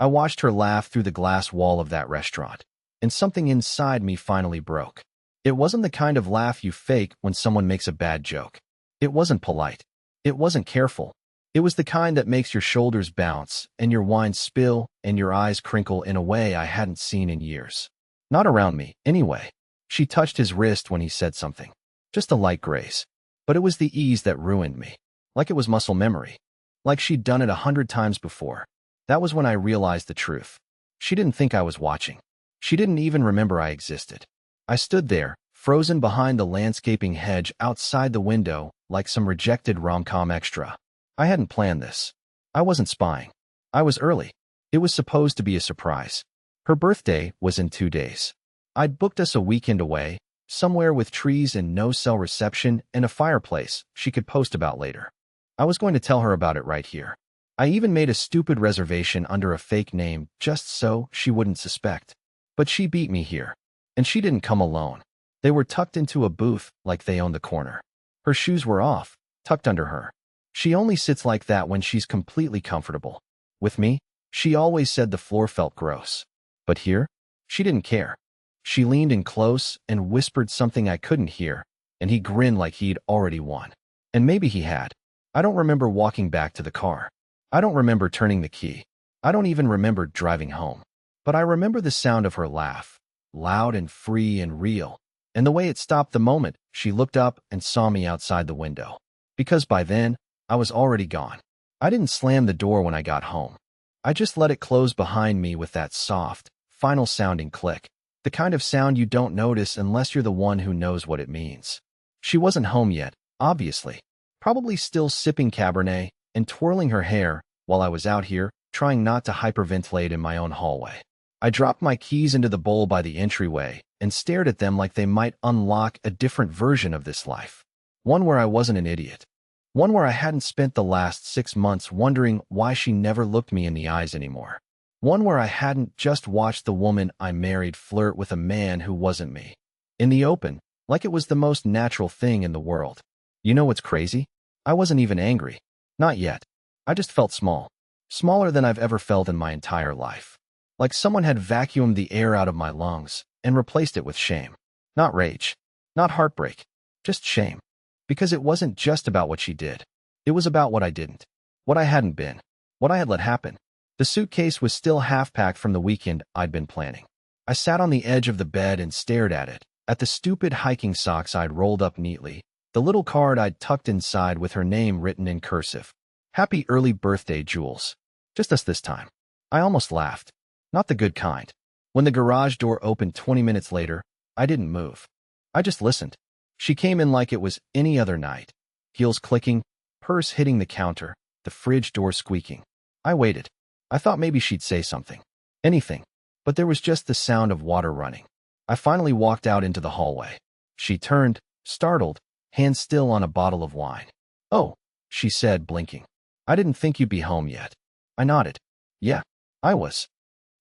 I watched her laugh through the glass wall of that restaurant, and something inside me finally broke. It wasn't the kind of laugh you fake when someone makes a bad joke. It wasn't polite. It wasn't careful. It was the kind that makes your shoulders bounce, and your wine spill, and your eyes crinkle in a way I hadn't seen in years. Not around me, anyway. She touched his wrist when he said something. Just a light grace. But it was the ease that ruined me. Like it was muscle memory. Like she'd done it 100 times before. That was when I realized the truth. She didn't think I was watching. She didn't even remember I existed. I stood there, frozen behind the landscaping hedge outside the window, like some rejected rom-com extra. I hadn't planned this. I wasn't spying. I was early. It was supposed to be a surprise. Her birthday was in 2 days. I'd booked us a weekend away, somewhere with trees and no-cell reception and a fireplace she could post about later. I was going to tell her about it right here. I even made a stupid reservation under a fake name just so she wouldn't suspect. But she beat me here. And she didn't come alone. They were tucked into a booth like they owned the corner. Her shoes were off, tucked under her. She only sits like that when she's completely comfortable. With me, she always said the floor felt gross. But here, she didn't care. She leaned in close and whispered something I couldn't hear, and he grinned like he'd already won. And maybe he had. I don't remember walking back to the car. I don't remember turning the key. I don't even remember driving home. But I remember the sound of her laugh, loud and free and real, and the way it stopped the moment she looked up and saw me outside the window. Because by then, I was already gone. I didn't slam the door when I got home. I just let it close behind me with that soft, final-sounding click, the kind of sound you don't notice unless you're the one who knows what it means. She wasn't home yet, obviously, probably still sipping Cabernet and twirling her hair while I was out here trying not to hyperventilate in my own hallway. I dropped my keys into the bowl by the entryway and stared at them like they might unlock a different version of this life. One where I wasn't an idiot. One where I hadn't spent the last 6 months wondering why she never looked me in the eyes anymore. One where I hadn't just watched the woman I married flirt with a man who wasn't me. In the open, like it was the most natural thing in the world. You know what's crazy? I wasn't even angry. Not yet. I just felt small. Smaller than I've ever felt in my entire life. Like someone had vacuumed the air out of my lungs and replaced it with shame. Not rage. Not heartbreak. Just shame. Because it wasn't just about what she did. It was about what I didn't. What I hadn't been. What I had let happen. The suitcase was still half-packed from the weekend I'd been planning. I sat on the edge of the bed and stared at it, at the stupid hiking socks I'd rolled up neatly, the little card I'd tucked inside with her name written in cursive. Happy early birthday, Jules. Just us this time. I almost laughed. Not the good kind. When the garage door opened 20 minutes later, I didn't move. I just listened. She came in like it was any other night. Heels clicking, purse hitting the counter, the fridge door squeaking. I waited. I thought maybe she'd say something. Anything. But there was just the sound of water running. I finally walked out into the hallway. She turned, startled, hand still on a bottle of wine. "Oh," she said, blinking. "I didn't think you'd be home yet." I nodded. "Yeah, I was."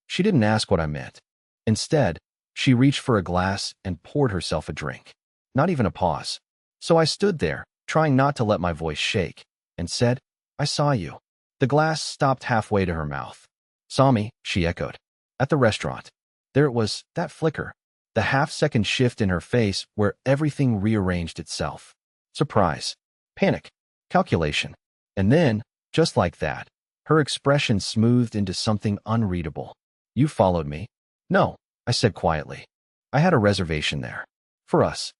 She didn't ask what I meant. Instead, she reached for a glass and poured herself a drink. Not even a pause. So I stood there, trying not to let my voice shake, and said, "I saw you." The glass stopped halfway to her mouth. "Saw me," she echoed. "At the restaurant." There it was, that flicker, the half-second shift in her face where everything rearranged itself. Surprise. Panic. Calculation. And then, just like that, her expression smoothed into something unreadable. "You followed me?" "No," I said quietly. "I had a reservation there. For us."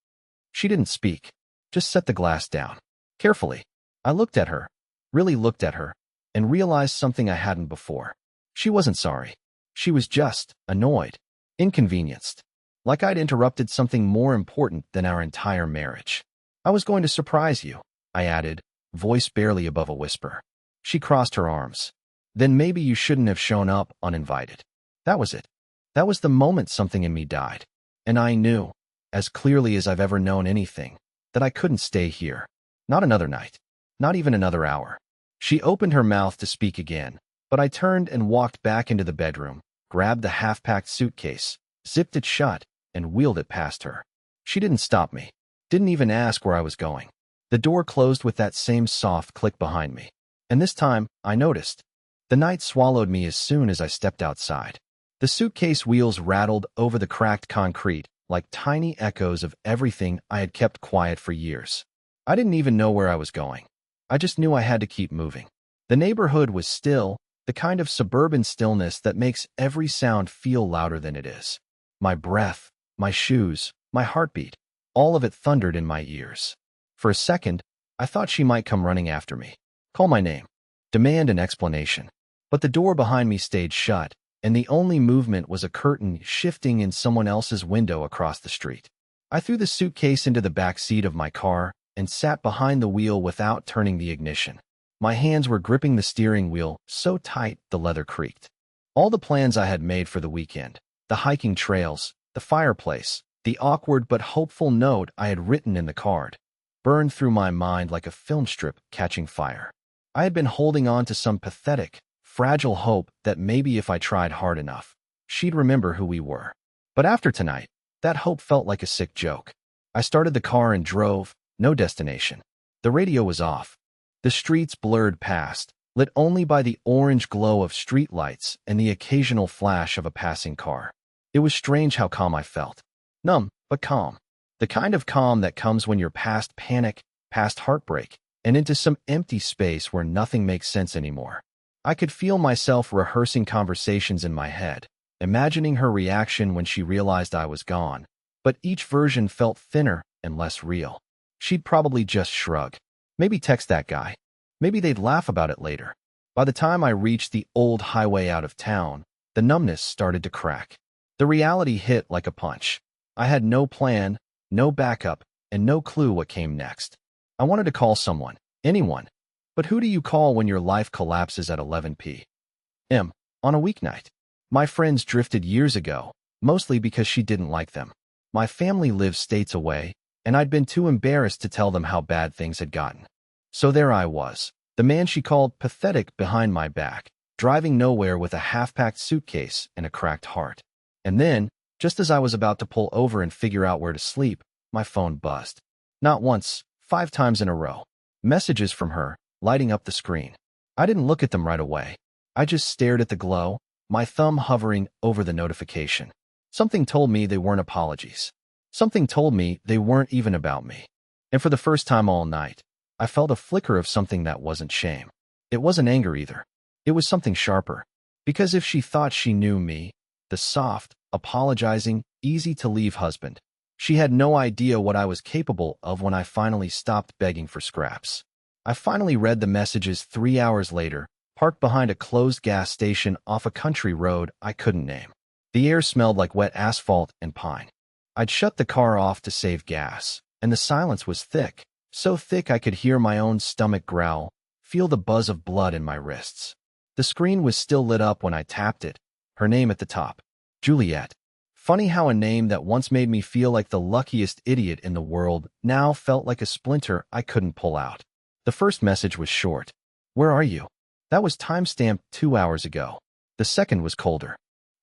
She didn't speak. Just set the glass down. Carefully. I looked at her. Really looked at her. And realized something I hadn't before. She wasn't sorry. She was just annoyed. Inconvenienced. Like I'd interrupted something more important than our entire marriage. "I was going to surprise you," I added, voice barely above a whisper. She crossed her arms. "Then maybe you shouldn't have shown up uninvited." That was it. That was the moment something in me died. And I knew, as clearly as I've ever known anything, that I couldn't stay here. Not another night. Not even another hour. She opened her mouth to speak again, but I turned and walked back into the bedroom, grabbed the half-packed suitcase, zipped it shut, and wheeled it past her. She didn't stop me. Didn't even ask where I was going. The door closed with that same soft click behind me. And this time, I noticed. The night swallowed me as soon as I stepped outside. The suitcase wheels rattled over the cracked concrete like tiny echoes of everything I had kept quiet for years. I didn't even know where I was going. I just knew I had to keep moving. The neighborhood was still, the kind of suburban stillness that makes every sound feel louder than it is. My breath, my shoes, my heartbeat, all of it thundered in my ears. For a second, I thought she might come running after me, call my name, demand an explanation. But the door behind me stayed shut, and the only movement was a curtain shifting in someone else's window across the street. I threw the suitcase into the back seat of my car and sat behind the wheel without turning the ignition. My hands were gripping the steering wheel so tight the leather creaked. All the plans I had made for the weekend, the hiking trails, the fireplace, the awkward but hopeful note I had written in the card, burned through my mind like a film strip catching fire. I had been holding on to some pathetic, fragile hope that maybe if I tried hard enough, she'd remember who we were. But after tonight, that hope felt like a sick joke. I started the car and drove, no destination. The radio was off. The streets blurred past, lit only by the orange glow of streetlights and the occasional flash of a passing car. It was strange how calm I felt. Numb, but calm. The kind of calm that comes when you're past panic, past heartbreak, and into some empty space where nothing makes sense anymore. I could feel myself rehearsing conversations in my head, imagining her reaction when she realized I was gone, but each version felt thinner and less real. She'd probably just shrug. Maybe text that guy. Maybe they'd laugh about it later. By the time I reached the old highway out of town, the numbness started to crack. The reality hit like a punch. I had no plan, no backup, and no clue what came next. I wanted to call someone, anyone. But who do you call when your life collapses at 11 p.m. on a weeknight? My friends drifted years ago, mostly because she didn't like them. My family lived states away, and I'd been too embarrassed to tell them how bad things had gotten. So there I was, the man she called pathetic behind my back, driving nowhere with a half-packed suitcase and a cracked heart. And then, just as I was about to pull over and figure out where to sleep, my phone buzzed. Not once, 5 times in a row. Messages from her, lighting up the screen. I didn't look at them right away. I just stared at the glow, my thumb hovering over the notification. Something told me they weren't apologies. Something told me they weren't even about me. And for the first time all night, I felt a flicker of something that wasn't shame. It wasn't anger either. It was something sharper. Because if she thought she knew me, the soft, apologizing, easy-to-leave husband, she had no idea what I was capable of when I finally stopped begging for scraps. I finally read the messages 3 hours later, parked behind a closed gas station off a country road I couldn't name. The air smelled like wet asphalt and pine. I'd shut the car off to save gas, and the silence was thick, so thick I could hear my own stomach growl, feel the buzz of blood in my wrists. The screen was still lit up when I tapped it, her name at the top, Juliet. Funny how a name that once made me feel like the luckiest idiot in the world now felt like a splinter I couldn't pull out. The first message was short. Where are you? That was timestamped 2 hours ago. The second was colder.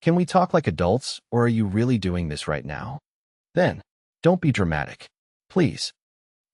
Can we talk like adults, or are you really doing this right now? Then, don't be dramatic. Please.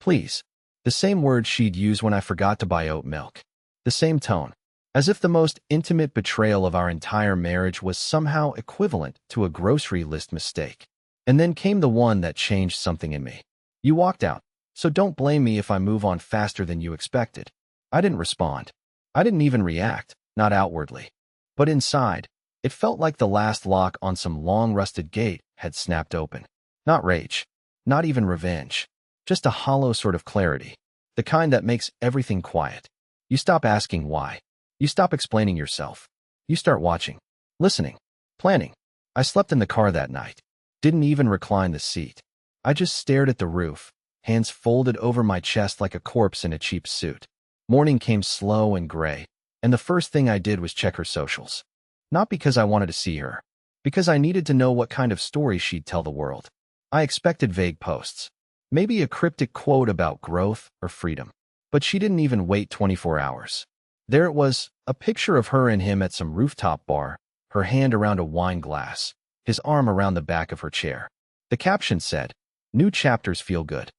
Please. The same words she'd use when I forgot to buy oat milk. The same tone. As if the most intimate betrayal of our entire marriage was somehow equivalent to a grocery list mistake. And then came the one that changed something in me. You walked out, so don't blame me if I move on faster than you expected. I didn't respond. I didn't even react, not outwardly. But inside, it felt like the last lock on some long-rusted gate had snapped open. Not rage. Not even revenge. Just a hollow sort of clarity. The kind that makes everything quiet. You stop asking why. You stop explaining yourself. You start watching. Listening. Planning. I slept in the car that night. Didn't even recline the seat. I just stared at the roof, hands folded over my chest like a corpse in a cheap suit. Morning came slow and gray, and the first thing I did was check her socials. Not because I wanted to see her. Because I needed to know what kind of story she'd tell the world. I expected vague posts. Maybe a cryptic quote about growth or freedom. But she didn't even wait 24 hours. There it was, a picture of her and him at some rooftop bar, her hand around a wine glass, his arm around the back of her chair. The caption said, "New chapters feel good."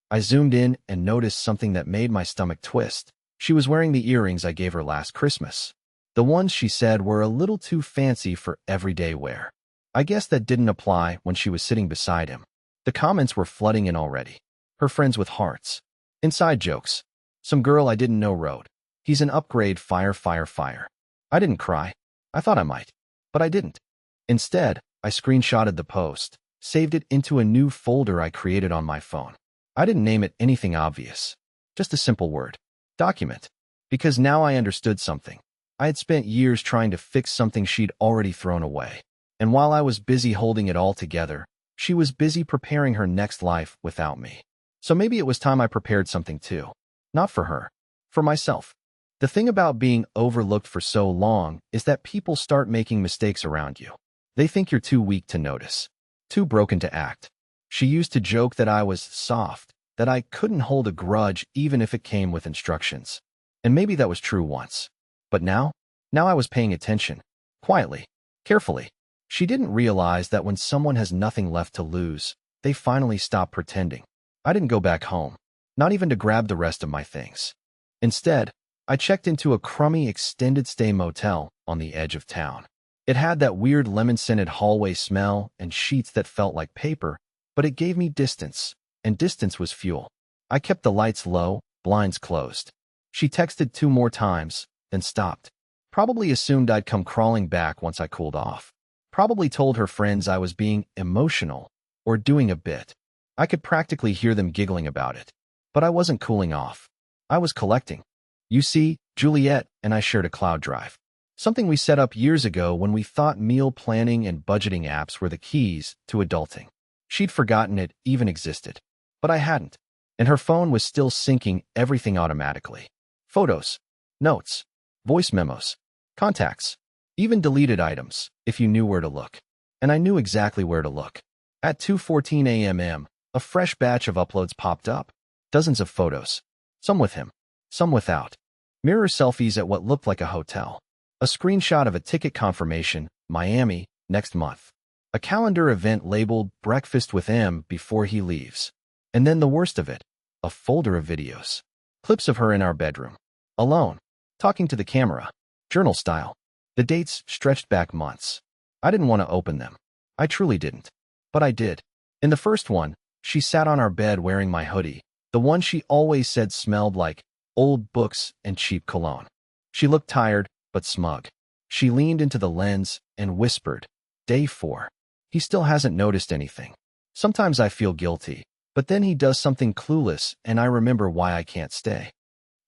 I zoomed in and noticed something that made my stomach twist. She was wearing the earrings I gave her last Christmas. The ones she said were a little too fancy for everyday wear. I guess that didn't apply when she was sitting beside him. The comments were flooding in already. Her friends with hearts. Inside jokes. Some girl I didn't know wrote, "He's an upgrade, fire, fire, fire." I didn't cry. I thought I might, but I didn't. Instead, I screenshotted the post, saved it into a new folder I created on my phone. I didn't name it anything obvious. Just a simple word. Document. Because now I understood something. I had spent years trying to fix something she'd already thrown away. And while I was busy holding it all together, she was busy preparing her next life without me. So maybe it was time I prepared something too. Not for her. For myself. The thing about being overlooked for so long is that people start making mistakes around you. They think you're too weak to notice. Too broken to act. She used to joke that I was soft, that I couldn't hold a grudge even if it came with instructions. And maybe that was true once. But now I was paying attention. Quietly. Carefully. She didn't realize that when someone has nothing left to lose, they finally stop pretending. I didn't go back home. Not even to grab the rest of my things. Instead, I checked into a crummy extended stay motel on the edge of town. It had that weird lemon-scented hallway smell and sheets that felt like paper, but it gave me distance, and distance was fuel. I kept the lights low, blinds closed. She texted 2 more times, then stopped. Probably assumed I'd come crawling back once I cooled off. Probably told her friends I was being emotional or doing a bit. I could practically hear them giggling about it. But I wasn't cooling off. I was collecting. You see, Juliet and I shared a cloud drive. Something we set up years ago when we thought meal planning and budgeting apps were the keys to adulting. She'd forgotten it even existed. But I hadn't. And her phone was still syncing everything automatically. Photos, notes, voice memos, contacts, even deleted items, if you knew where to look. And I knew exactly where to look. At 2:14 a.m., a fresh batch of uploads popped up. Dozens of photos. Some with him, some without. Mirror selfies at what looked like a hotel. A screenshot of a ticket confirmation, Miami, next month. A calendar event labeled Breakfast with M before he leaves. And then the worst of it, a folder of videos. Clips of her in our bedroom. Alone. Talking to the camera. Journal style. The dates stretched back months. I didn't want to open them. I truly didn't. But I did. In the first one, she sat on our bed wearing my hoodie, the one she always said smelled like old books and cheap cologne. She looked tired, but smug. She leaned into the lens and whispered, "Day 4. He still hasn't noticed anything. Sometimes I feel guilty, but then he does something clueless and I remember why I can't stay."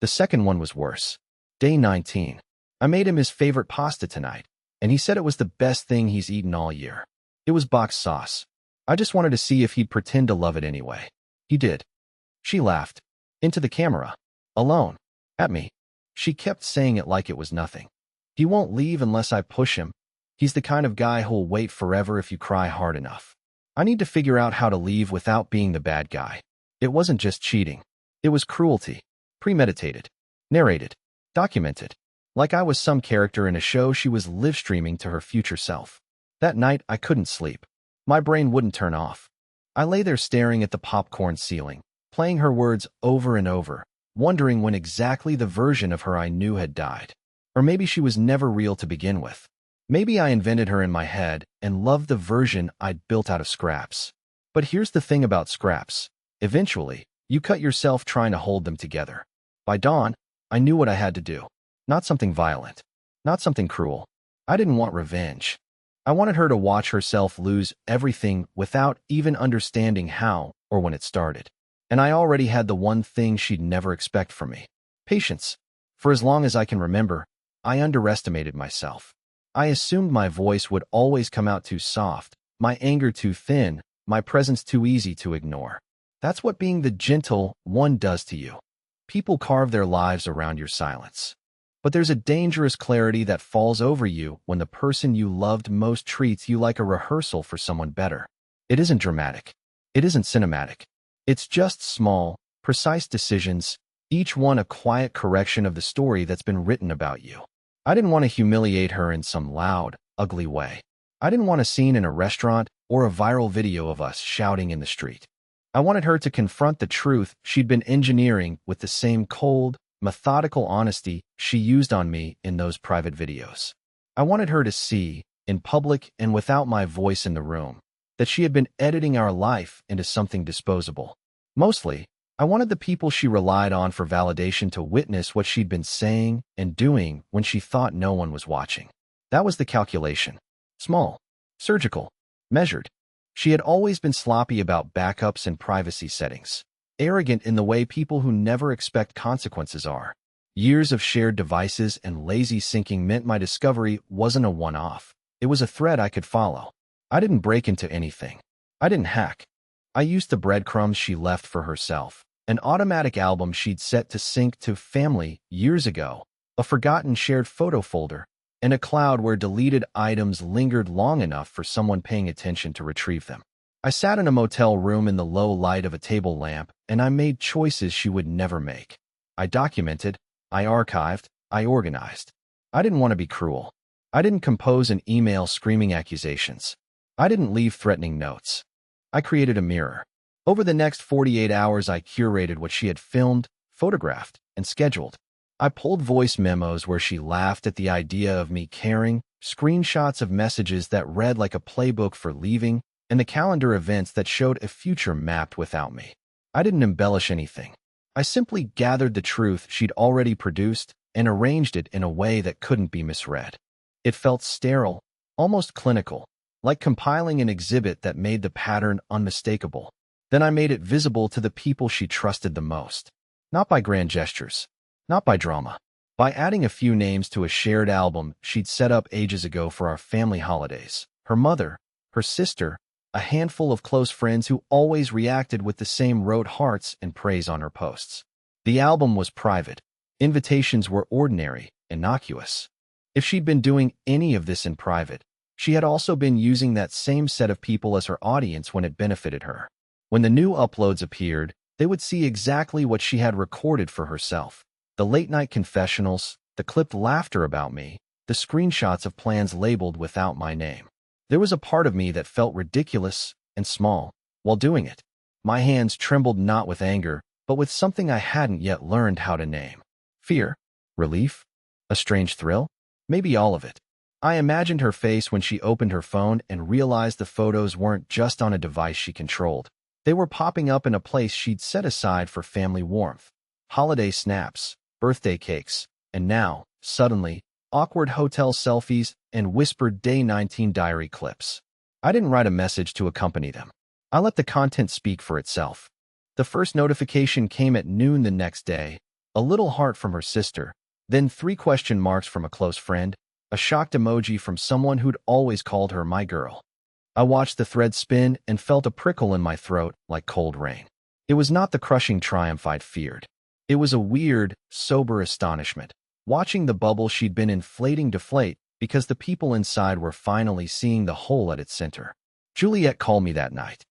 The second one was worse. Day 19. I made him his favorite pasta tonight, and he said it was the best thing he's eaten all year. It was boxed sauce. I just wanted to see if he'd pretend to love it anyway. He did. She laughed. Into the camera. Alone. At me. She kept saying it like it was nothing. "He won't leave unless I push him. He's the kind of guy who'll wait forever if you cry hard enough. I need to figure out how to leave without being the bad guy." It wasn't just cheating. It was cruelty. Premeditated. Narrated. Documented. Like I was some character in a show she was live-streaming to her future self. That night, I couldn't sleep. My brain wouldn't turn off. I lay there staring at the popcorn ceiling, playing her words over and over, wondering when exactly the version of her I knew had died. Or maybe she was never real to begin with. Maybe I invented her in my head and loved the version I'd built out of scraps. But here's the thing about scraps. Eventually, you cut yourself trying to hold them together. By dawn, I knew what I had to do. Not something violent. Not something cruel. I didn't want revenge. I wanted her to watch herself lose everything without even understanding how or when it started. And I already had the one thing she'd never expect from me. Patience. For as long as I can remember, I underestimated myself. I assumed my voice would always come out too soft, my anger too thin, my presence too easy to ignore. That's what being the gentle one does to you. People carve their lives around your silence. But there's a dangerous clarity that falls over you when the person you loved most treats you like a rehearsal for someone better. It isn't dramatic. It isn't cinematic. It's just small, precise decisions, each one a quiet correction of the story that's been written about you. I didn't want to humiliate her in some loud, ugly way. I didn't want a scene in a restaurant or a viral video of us shouting in the street. I wanted her to confront the truth she'd been engineering with the same cold, methodical honesty she used on me in those private videos. I wanted her to see, in public and without my voice in the room, that she had been editing our life into something disposable. Mostly, I wanted the people she relied on for validation to witness what she'd been saying and doing when she thought no one was watching. That was the calculation. Small, surgical, measured. She had always been sloppy about backups and privacy settings, arrogant in the way people who never expect consequences are. Years of shared devices and lazy syncing meant my discovery wasn't a one-off. It was a thread I could follow. I didn't break into anything. I didn't hack. I used the breadcrumbs she left for herself, an automatic album she'd set to sync to family years ago, a forgotten shared photo folder, and a cloud where deleted items lingered long enough for someone paying attention to retrieve them. I sat in a motel room in the low light of a table lamp, and I made choices she would never make. I documented, I archived, I organized. I didn't want to be cruel. I didn't compose an email screaming accusations. I didn't leave threatening notes. I created a mirror. Over the next 48 hours, I curated what she had filmed, photographed, and scheduled. I pulled voice memos where she laughed at the idea of me caring, screenshots of messages that read like a playbook for leaving, and the calendar events that showed a future mapped without me. I didn't embellish anything. I simply gathered the truth she'd already produced and arranged it in a way that couldn't be misread. It felt sterile, almost clinical, like compiling an exhibit that made the pattern unmistakable. Then I made it visible to the people she trusted the most. Not by grand gestures. Not by drama. By adding a few names to a shared album she'd set up ages ago for our family holidays. Her mother, her sister, a handful of close friends who always reacted with the same rote hearts and praise on her posts. The album was private. Invitations were ordinary, innocuous. If she'd been doing any of this in private, she had also been using that same set of people as her audience when it benefited her. When the new uploads appeared, they would see exactly what she had recorded for herself. The late-night confessionals, the clipped laughter about me, the screenshots of plans labeled without my name. There was a part of me that felt ridiculous and small while doing it. My hands trembled not with anger, but with something I hadn't yet learned how to name. Fear? Relief? A strange thrill? Maybe all of it. I imagined her face when she opened her phone and realized the photos weren't just on a device she controlled. They were popping up in a place she'd set aside for family warmth. Holiday snaps, birthday cakes, and now, suddenly, awkward hotel selfies and whispered Day 19 diary clips. I didn't write a message to accompany them. I let the content speak for itself. The first notification came at noon the next day, a little heart from her sister, then 3 question marks from a close friend, a shocked emoji from someone who'd always called her my girl. I watched the thread spin and felt a prickle in my throat like cold rain. It was not the crushing triumph I'd feared. It was a weird, sober astonishment, watching the bubble she'd been inflating deflate because the people inside were finally seeing the hole at its center. Juliet called me that night.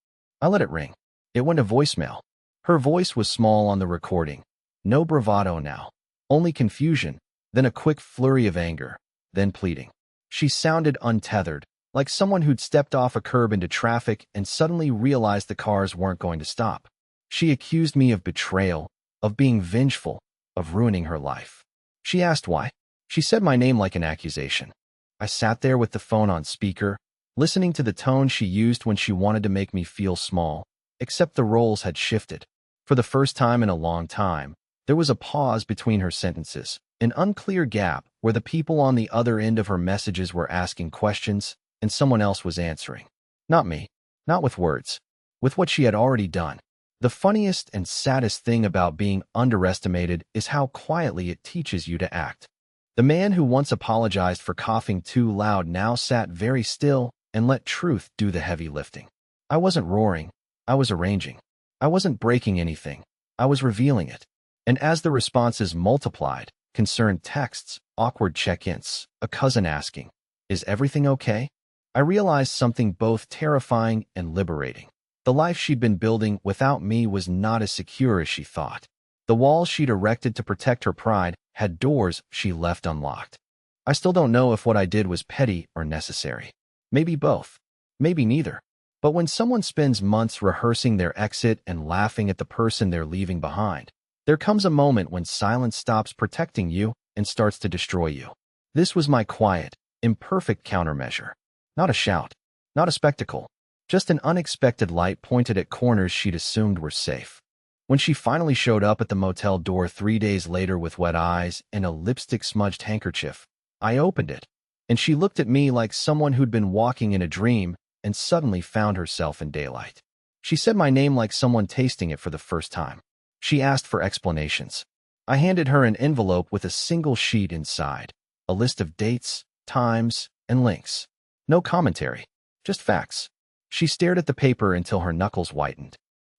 I let it ring. It went to voicemail. Her voice was small on the recording. No bravado now. Only confusion, then a quick flurry of anger, then pleading. She sounded untethered, like someone who'd stepped off a curb into traffic and suddenly realized the cars weren't going to stop. She accused me of betrayal, of being vengeful, of ruining her life. She asked why. She said my name like an accusation. I sat there with the phone on speaker, listening to the tone she used when she wanted to make me feel small, except the roles had shifted. For the first time in a long time, there was a pause between her sentences, an unclear gap where the people on the other end of her messages were asking questions and someone else was answering. Not me, not with words, with what she had already done. The funniest and saddest thing about being underestimated is how quietly it teaches you to act. The man who once apologized for coughing too loud now sat very still and let truth do the heavy lifting. I wasn't roaring, I was arranging. I wasn't breaking anything, I was revealing it. And as the responses multiplied, concerned texts, awkward check-ins, a cousin asking, "Is everything okay?" I realized something both terrifying and liberating. The life she'd been building without me was not as secure as she thought. The walls she'd erected to protect her pride had doors she left unlocked. I still don't know if what I did was petty or necessary. Maybe both. Maybe neither. But when someone spends months rehearsing their exit and laughing at the person they're leaving behind, There comes a moment when silence stops protecting you and starts to destroy you. This was my quiet, imperfect countermeasure. Not a shout, not a spectacle, just an unexpected light pointed at corners she'd assumed were safe. When she finally showed up at the motel door 3 days later with wet eyes and a lipstick-smudged handkerchief, I opened it, and she looked at me like someone who'd been walking in a dream and suddenly found herself in daylight. She said my name like someone tasting it for the first time. She asked for explanations. I handed her an envelope with a single sheet inside, a list of dates, times, and links. No commentary, just facts. She stared at the paper until her knuckles whitened.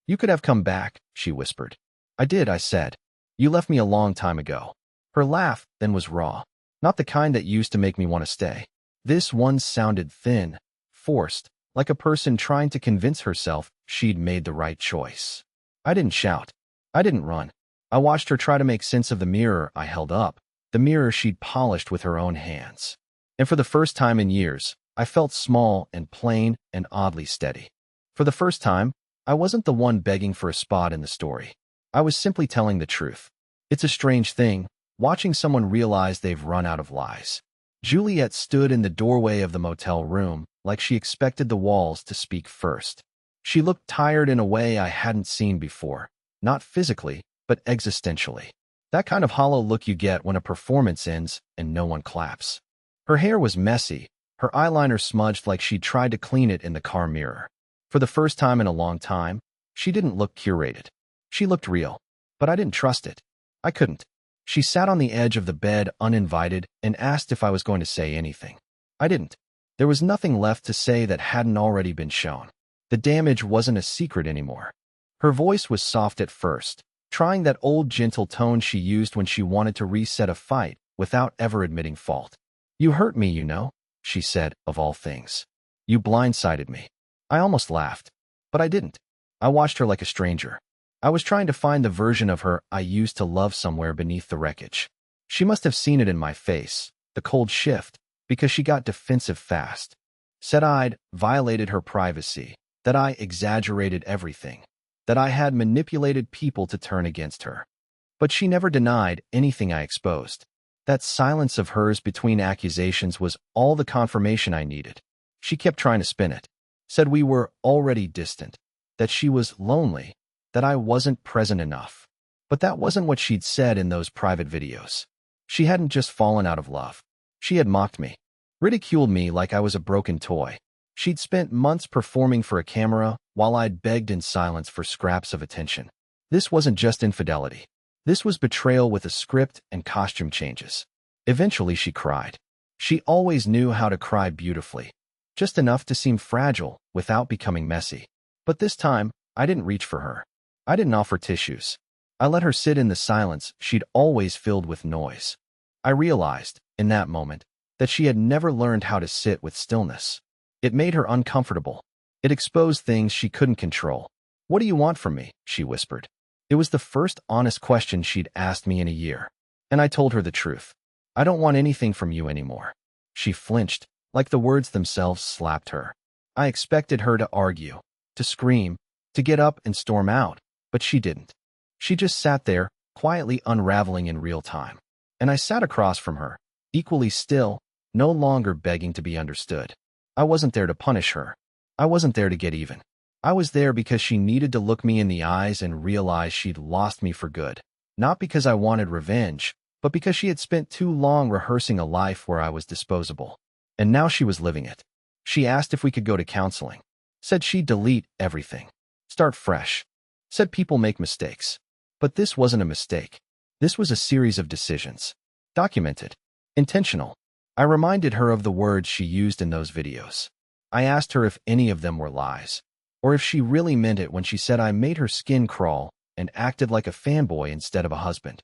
"You could have come back," she whispered. "I did," I said. "You left me a long time ago." Her laugh then was raw, not the kind that used to make me want to stay. This one sounded thin, forced, like a person trying to convince herself she'd made the right choice. I didn't shout. I didn't run. I watched her try to make sense of the mirror I held up, the mirror she'd polished with her own hands. And for the first time in years, I felt small and plain and oddly steady. For the first time, I wasn't the one begging for a spot in the story. I was simply telling the truth. It's a strange thing, watching someone realize they've run out of lies. Juliet stood in the doorway of the motel room, like she expected the walls to speak first. She looked tired in a way I hadn't seen before, not physically, but existentially. That kind of hollow look you get when a performance ends and no one claps. Her hair was messy, her eyeliner smudged like she'd tried to clean it in the car mirror. For the first time in a long time, she didn't look curated. She looked real, but I didn't trust it. I couldn't. She sat on the edge of the bed uninvited and asked if I was going to say anything. I didn't. There was nothing left to say that hadn't already been shown. The damage wasn't a secret anymore. Her voice was soft at first, trying that old gentle tone she used when she wanted to reset a fight without ever admitting fault. "You hurt me, you know," she said, of all things. "You blindsided me." I almost laughed, but I didn't. I watched her like a stranger. I was trying to find the version of her I used to love somewhere beneath the wreckage. She must have seen it in my face, the cold shift, because she got defensive fast. Said I'd violated her privacy, that I exaggerated everything, that I had manipulated people to turn against her. But she never denied anything I exposed. That silence of hers between accusations was all the confirmation I needed. She kept trying to spin it. Said we were already distant, that she was lonely, that I wasn't present enough. But that wasn't what she'd said in those private videos. She hadn't just fallen out of love. She had mocked me, ridiculed me like I was a broken toy. She'd spent months performing for a camera while I'd begged in silence for scraps of attention. This wasn't just infidelity. This was betrayal with a script and costume changes. Eventually she cried. She always knew how to cry beautifully, just enough to seem fragile without becoming messy. But this time, I didn't reach for her. I didn't offer tissues. I let her sit in the silence she'd always filled with noise. I realized, in that moment, that she had never learned how to sit with stillness. It made her uncomfortable. It exposed things she couldn't control. "What do you want from me?" she whispered. It was the first honest question she'd asked me in a year. And I told her the truth. "I don't want anything from you anymore." She flinched, like the words themselves slapped her. I expected her to argue, to scream, to get up and storm out, but she didn't. She just sat there, quietly unraveling in real time. And I sat across from her, equally still, no longer begging to be understood. I wasn't there to punish her. I wasn't there to get even. I was there because she needed to look me in the eyes and realize she'd lost me for good. Not because I wanted revenge, but because she had spent too long rehearsing a life where I was disposable. And now she was living it. She asked if we could go to counseling. Said she'd delete everything. Start fresh. Said people make mistakes. But this wasn't a mistake. This was a series of decisions. Documented. Intentional. I reminded her of the words she used in those videos. I asked her if any of them were lies, or if she really meant it when she said I made her skin crawl and acted like a fanboy instead of a husband.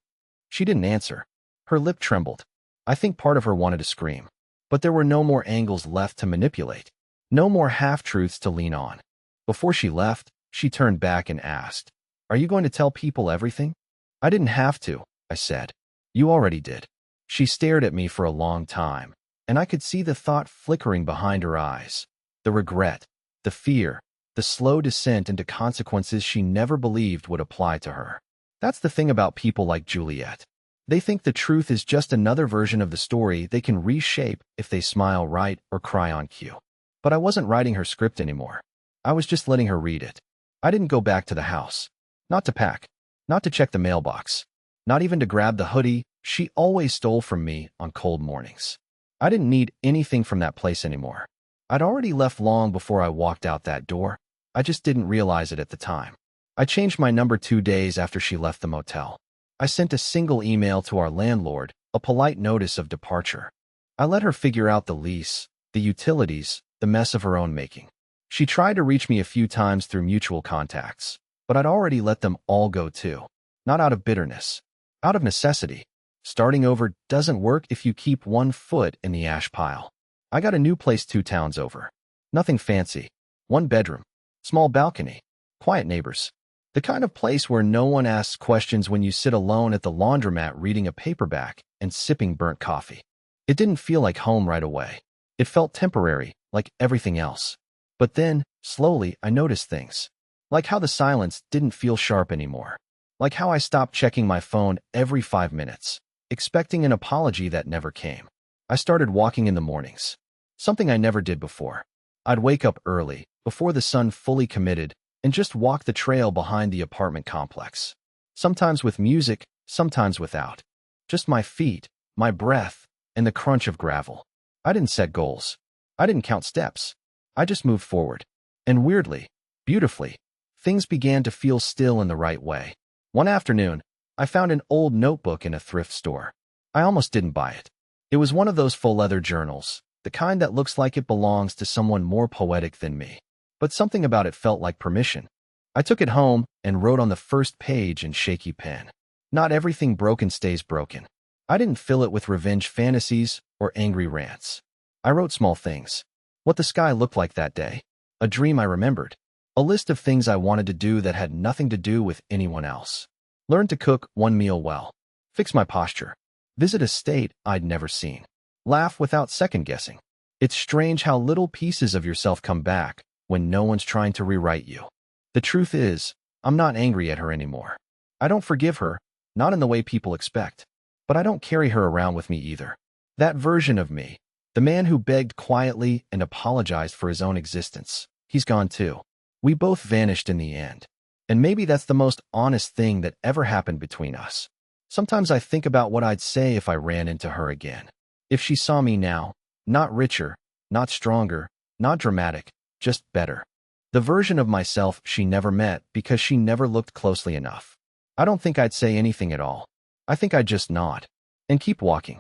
She didn't answer. Her lip trembled. I think part of her wanted to scream. But there were no more angles left to manipulate. No more half-truths to lean on. Before she left, she turned back and asked, "Are you going to tell people everything?" "I didn't have to," I said. "You already did." She stared at me for a long time, and I could see the thought flickering behind her eyes. The regret, the fear, the slow descent into consequences she never believed would apply to her. That's the thing about people like Juliet. They think the truth is just another version of the story they can reshape if they smile right or cry on cue. But I wasn't writing her script anymore. I was just letting her read it. I didn't go back to the house. Not to pack. Not to check the mailbox. Not even to grab the hoodie she always stole from me on cold mornings. I didn't need anything from that place anymore. I'd already left long before I walked out that door. I just didn't realize it at the time. I changed my number 2 days after she left the motel. I sent a single email to our landlord, a polite notice of departure. I let her figure out the lease, the utilities, the mess of her own making. She tried to reach me a few times through mutual contacts, but I'd already let them all go too. Not out of bitterness, out of necessity. Starting over doesn't work if you keep one foot in the ash pile. I got a new place 2 towns over. Nothing fancy. 1 bedroom. Small balcony. Quiet neighbors. The kind of place where no one asks questions when you sit alone at the laundromat reading a paperback and sipping burnt coffee. It didn't feel like home right away. It felt temporary, like everything else. But then, slowly, I noticed things. Like how the silence didn't feel sharp anymore. Like how I stopped checking my phone every 5 minutes, expecting an apology that never came. I started walking in the mornings. Something I never did before. I'd wake up early, before the sun fully committed, and just walk the trail behind the apartment complex. Sometimes with music, sometimes without. Just my feet, my breath, and the crunch of gravel. I didn't set goals. I didn't count steps. I just moved forward. And weirdly, beautifully, things began to feel still in the right way. One afternoon, I found an old notebook in a thrift store. I almost didn't buy it. It was one of those faux leather journals, the kind that looks like it belongs to someone more poetic than me. But something about it felt like permission. I took it home and wrote on the first page in shaky pen. Not everything broken stays broken. I didn't fill it with revenge fantasies or angry rants. I wrote small things. What the sky looked like that day. A dream I remembered. A list of things I wanted to do that had nothing to do with anyone else. Learn to cook 1 meal well. Fix my posture. Visit a state I'd never seen. Laugh without second-guessing. It's strange how little pieces of yourself come back when no one's trying to rewrite you. The truth is, I'm not angry at her anymore. I don't forgive her, not in the way people expect. But I don't carry her around with me either. That version of me, the man who begged quietly and apologized for his own existence, he's gone too. We both vanished in the end. And maybe that's the most honest thing that ever happened between us. Sometimes I think about what I'd say if I ran into her again. If she saw me now, not richer, not stronger, not dramatic, just better. The version of myself she never met because she never looked closely enough. I don't think I'd say anything at all. I think I'd just nod and keep walking.